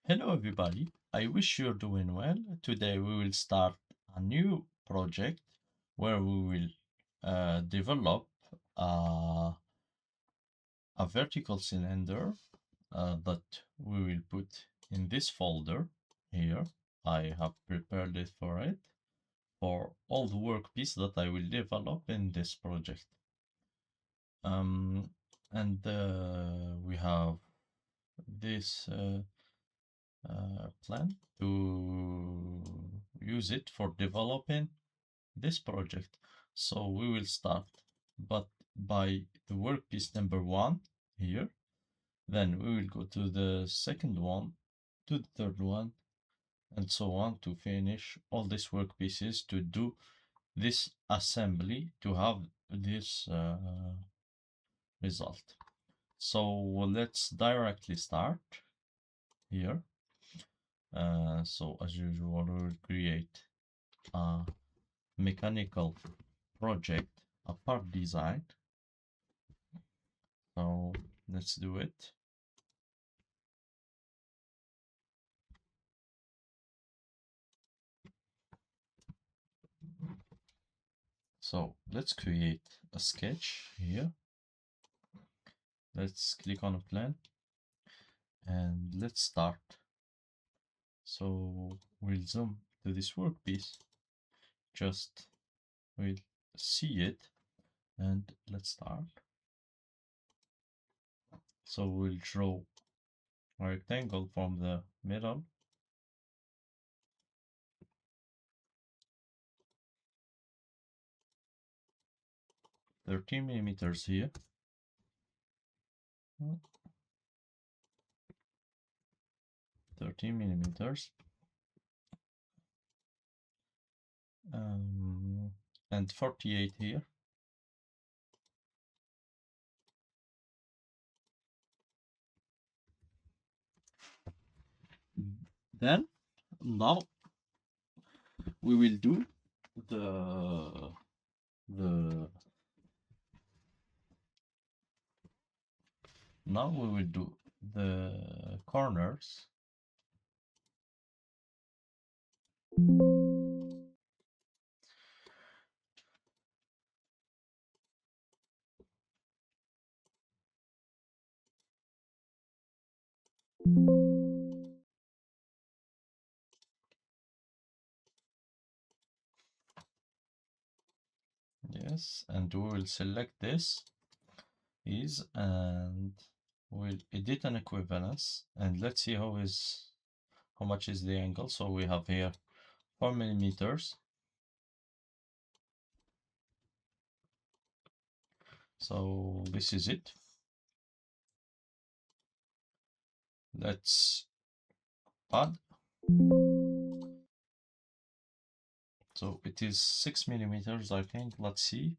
Hello everybody, I wish you're doing well. Today we will start a new project where we will develop a vertical cylinder that we will put in this folder here. I have prepared it for all the workpiece that I will develop in this project. And we have this plan to use it for developing this project. So we will start but by the workpiece number 1 here. Then we will go to the second one, to the third one, and so on to finish all these workpieces to do this assembly to have this result. So let's directly start here. So as usual, we will create a mechanical project, a part design. So let's do it. So let's create a sketch here. Let's click on a plan and let's start. So we'll zoom to this workpiece, just we'll see it, and let's start. So we'll draw a rectangle from the middle. $13mm here. 13mm. And 48 here. Then now we will do the now we will do the corners. Yes, and we will select this and we'll edit an equivalence, and let's see how much is the angle. So we have here 4mm. So this is it. Let's add. So it is 6mm, I think. Let's see.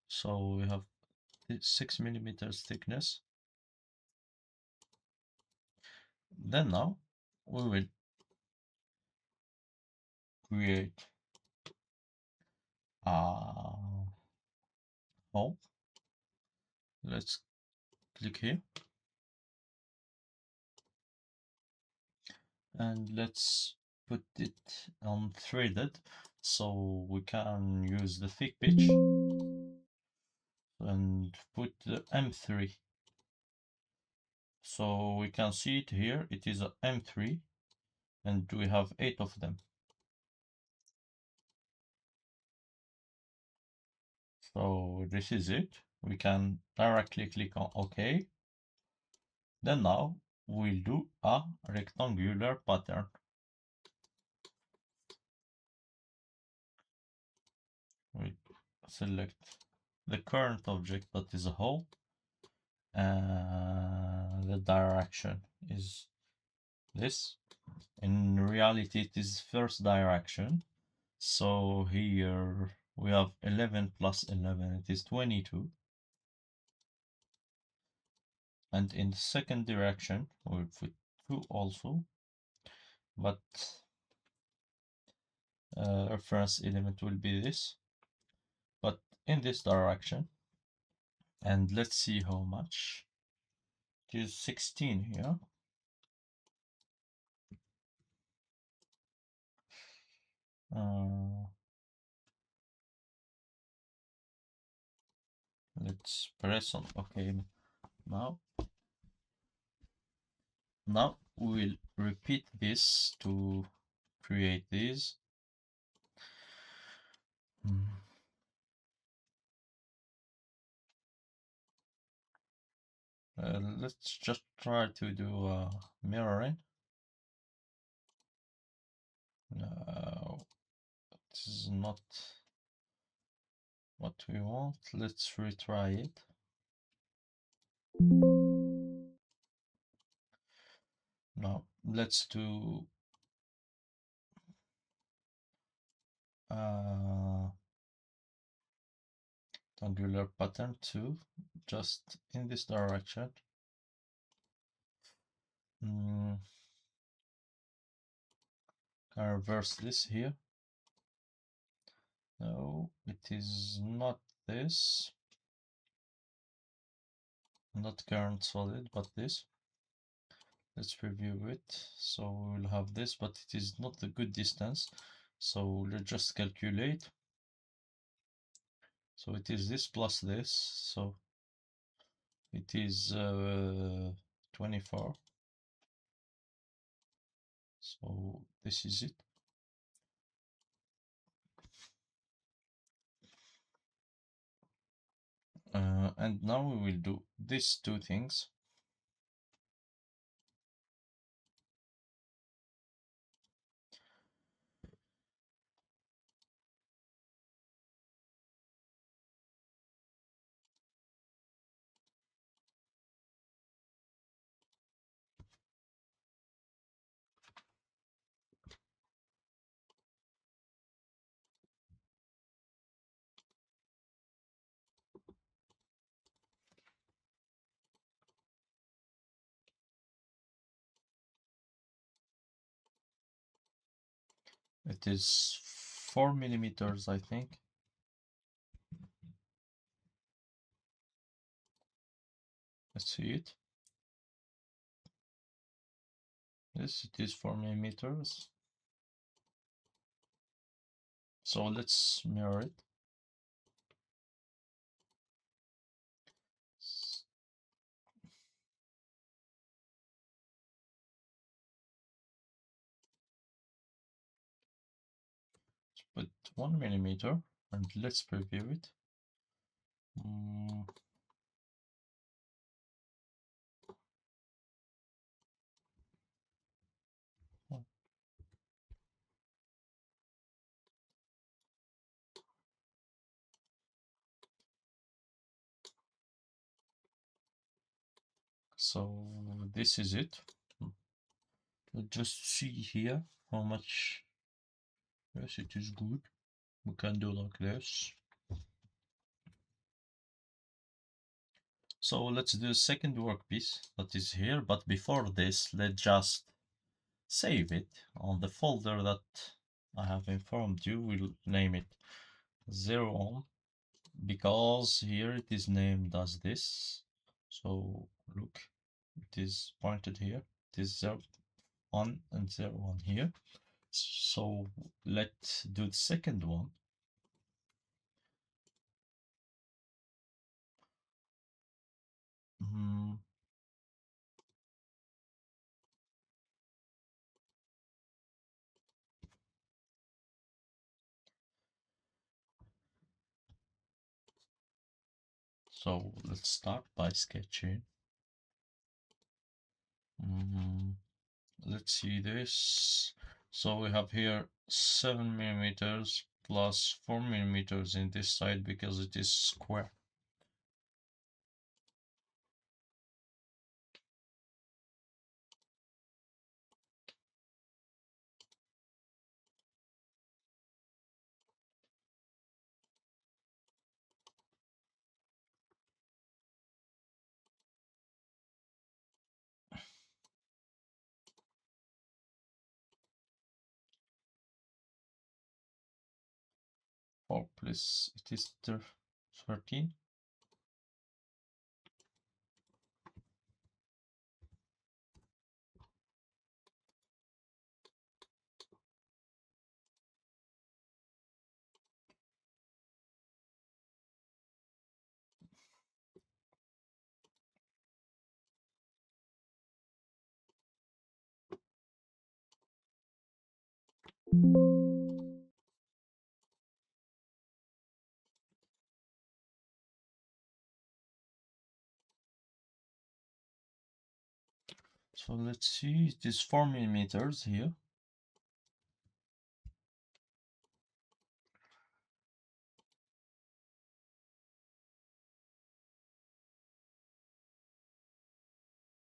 So we have 6mm thickness. Then now we will create a hole. Let's click here and let's put it on threaded so we can use the thick pitch and put the M3. So we can see it here, it is a M3 and we have 8 of them. So this is it. We can directly click on OK. Then now we'll do a rectangular pattern. We select the current object that is a hole. The direction is this. In reality, it is first direction. So here we have 11 plus 11, it is 22. And in the second direction, we'll put 2 also. But reference element will be this. But in this direction, and let's see how much. It is 16 here. Let's press on OK. Now we will repeat this to create these. Let's just try to do mirroring. No, this is not what we want. Let's retry it. Now let's do angular pattern too, just in this direction. Can reverse this here. No, it is not this. Not current solid, but this. Let's preview it. So we'll have this, but it is not a good distance. So let's just calculate. So it is this plus this. So it is 24. So this is it. And now we will do these two things. It is 4 millimeters, I think. Let's see it. Yes, it is 4 millimeters. So let's mirror it. Put 1 millimeter and let's preview it. So this is it. Let's just see here how much. Yes, it is good. We can do like this. So let's do the second workpiece that is here, but before this, let's just save it on the folder that I have informed you. We'll name it 01 because here it is named as this. So look, it is pointed here. It is 01 and 01 here. So let's do the second one. So let's start by sketching. Let's see this. So we have here 7 millimeters plus 4 millimeters in this side because it is square. Or plus it is 13. So let's see, it is 4 millimeters here.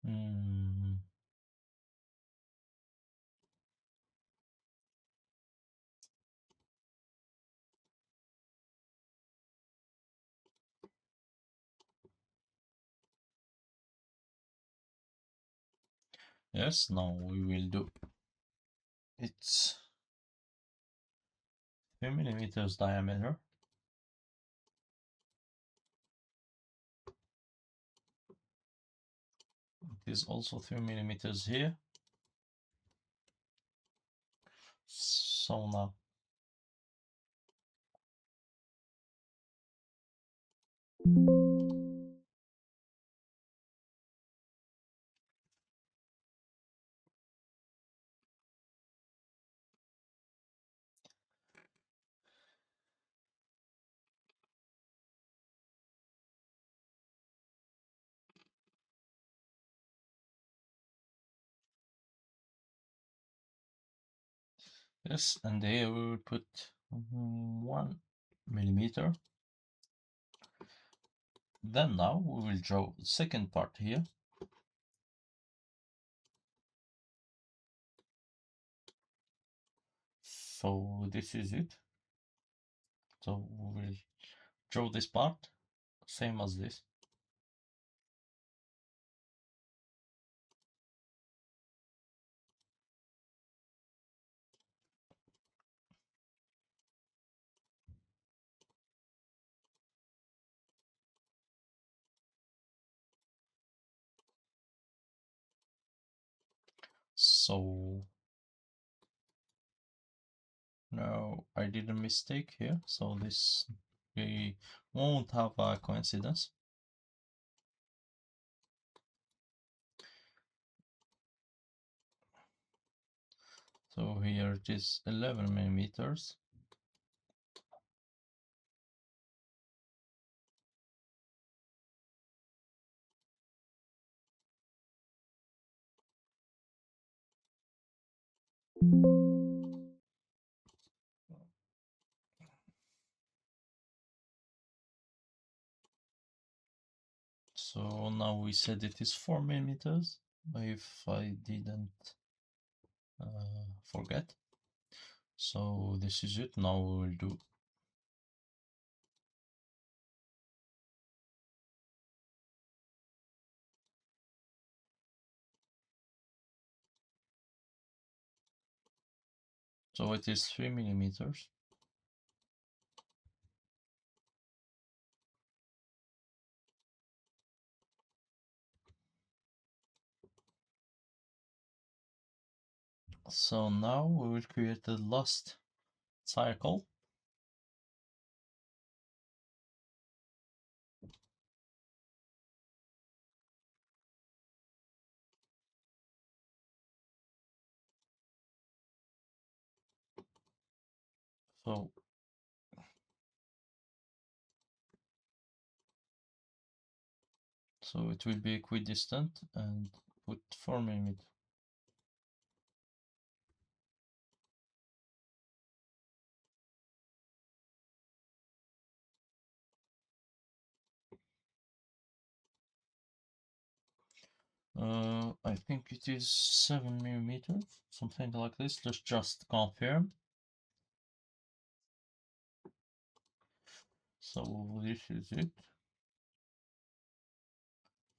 Mm. Yes, now we will do it's 3 millimeters diameter. It is also 3 millimeters here. So now yes, and here we will put 1 millimeter. Then now we will draw the second part here. So this is it. So we will draw this part, same as this. So now I did a mistake here. So this, we won't have a coincidence. So here it is 11 millimeters. So now we said it is 4 millimeters, if I didn't forget. So this is it. Now we will do so it is 3 millimeters. So now we will create the last cycle. So it will be equidistant and put 4 millimeters. I think it is 7 millimeters, something like this. Let's just confirm. So this is it.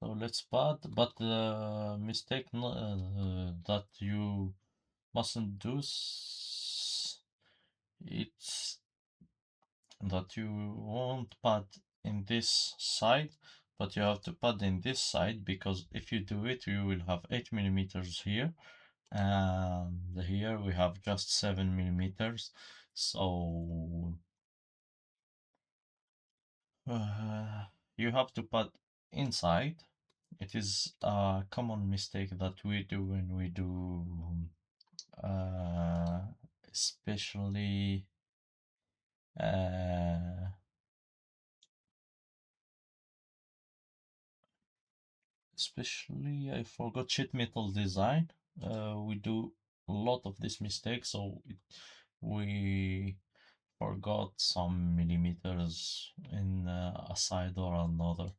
So let's pad, but the mistake that you mustn't do it's that you won't pad in this side, but you have to pad in this side, because if you do it, you will have 8 millimeters here, and here we have just 7 millimeters. So you have to pad inside. It is a common mistake that we do when we do especially I forgot sheet metal design. We do a lot of this mistake, so we forgot some millimeters in a side or another.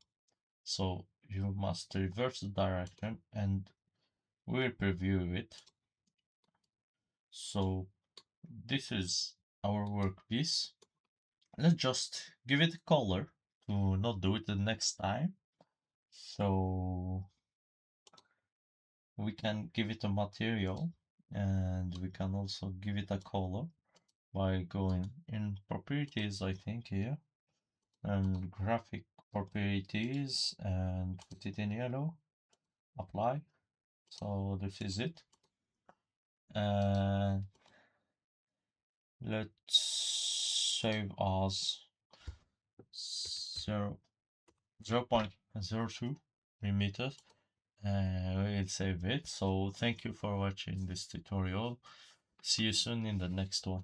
So you must reverse the direction and we'll preview it. So this is our workpiece. Let's just give it a color to not do it the next time. So we can give it a material and we can also give it a color by going in properties, I think here, and graphic properties, and put it in yellow, apply. So this is it. And let's save as 0.02 millimeters. We'll save it. So thank you for watching this tutorial. See you soon in the next one.